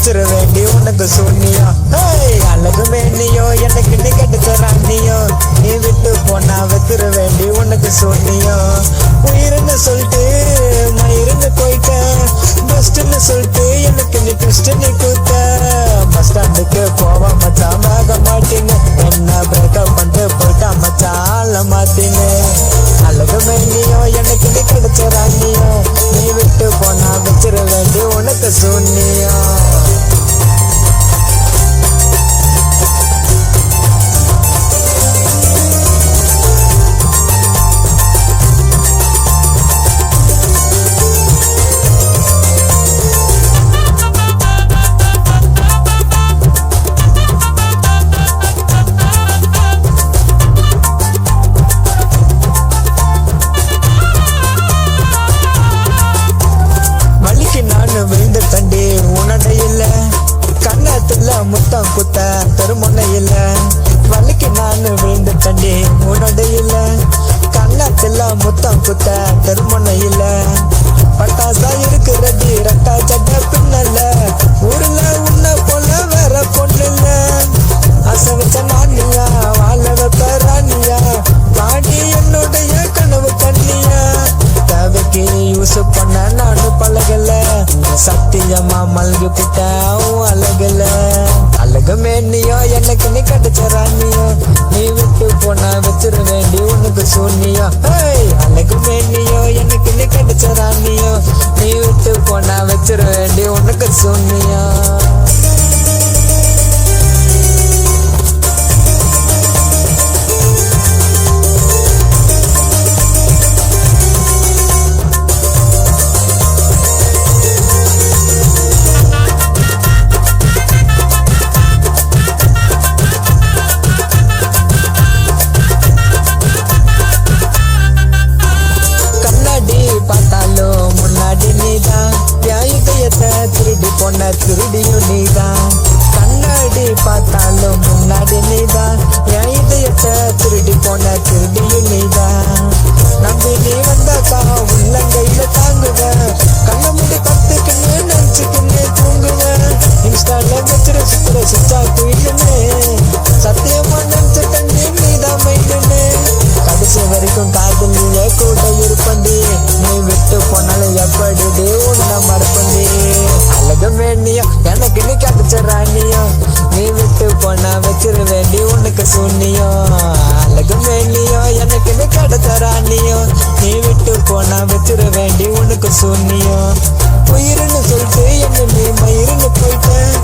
வச்சிட வேண்டி உனக்கு சூன்னியோ. அழகு மேனியோ எனக்கு நீ கிடைச்ச ராணியோ, நீ விட்டு போனா வச்சிட வேண்டி உனக்கு சூன்னியோ. உயிர்னு சொல்லிட்டு மயிருன்னு போயிட்டேன், பெஸ்ட்னு சொல்லிட்டு எனக்கு நீ ட்விஸ்ட் நீ கூத்த. பஸ் ஸ்டாண்டுக்கு போவ மச்சான் வேக மாட்டீங்க, என்ன பிரேக்கப் பண்ணிட்டு போயிட்டா மச்சான் ஆள மாட்டீங்க. அழகு மேனியோ எனக்கு நீ கிடைச்ச ராணியோ, நீ விட்டு போனா வச்சிட வேண்டி உனக்கு சூன்னியோ. விழுந்த தண்டி உனடை இல்ல, கண்ணத்துல முத்தம் குத்த தருமுனை இல்ல. வலிக்கு நான் விழுந்த தண்டி உனடை இல்ல, கண்ணத்துல முத்தம் குத்த தருமுனை இல்ல. பட்டாசா இருக்கிறது ரட்டா சட்ட பின்னல்ல, ஊர்ல உன்ன போல வேற பொண்ணு இல்ல. அசை வச்ச நானியா வாழ வைப்ப ராணியா, பாடி என்னுடைய கனவு கண்ணியா. தேவைக்கு யூஸ் பண்ண நானு பழகல, சத்தியமா மல்கி புட்டாவும் அழகல. அழகு மேனியோ எனக்கு நீ கிடைச்ச ராணியோ, நீ விட்டு போனா வச்சிட வேண்டி உனக்கு சூன்னியோ. அழகு மேனியோ எனக்கு நீ கிடைச்ச ராணியோ, நீ விட்டு போனா வச்சிட வேண்டி உனக்கு சூன்னியோ. பார்த்தாலும் முன்னாடி நீதான், என் இதயத்தை திருடி போன திருடியும் நீதான். கண்ணாடி பார்த்தாலும் முன்னாடி நீதான், என் இதயத்தை திருடி போன திருடியும் நீதான். நம்பி நீ வந்தாக்கா உள்ளங்கையில தாங்குவேன், கண்ண முடி கத்துக்குன்னு நினைச்சுக்குன்னு தூங்குவேன். இன்ஸ்டால வச்சிட சுத்துற சுச்சா குயிலுன்னு, சத்தியமா நினைச்ச தண்ணி நீதான் மைண்டுன்னு. கடைசி வரைக்கும் காதலியே கூட இருப்பண்டி, நீ விட்டு போனாலும் எப்படி உன்னை மறப்பண்டி. அழகு மேனியோ எனக்கு நீ கிடைச்ச ராணியோ, நீ விட்டு போனா வச்சிட வேண்டி உனக்கு சூன்னியோ. அழகு மேனியோ எனக்கு நீ கிடைச்ச ராணியோ, நீ விட்டு போனா வச்சிட வேண்டி உனக்கு சூன்னியோ. உயிர்னு சொல்லிட்டு என்ன நீ மயிருன்னு போயிட்டேன்,